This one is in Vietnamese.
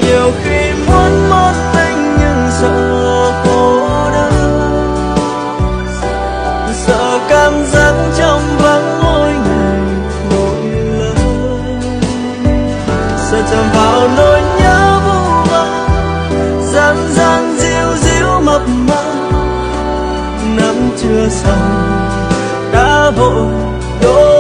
Nhiều khi muốn mất anh nhưng sợ cô đơn, sợ cảm giác trong vắng mỗi ngày mỗi lớn, sợ chạm vào nỗi nhớ vu vơ gian gian díu díu mập mờ, nắm chưa xong đã vội đổ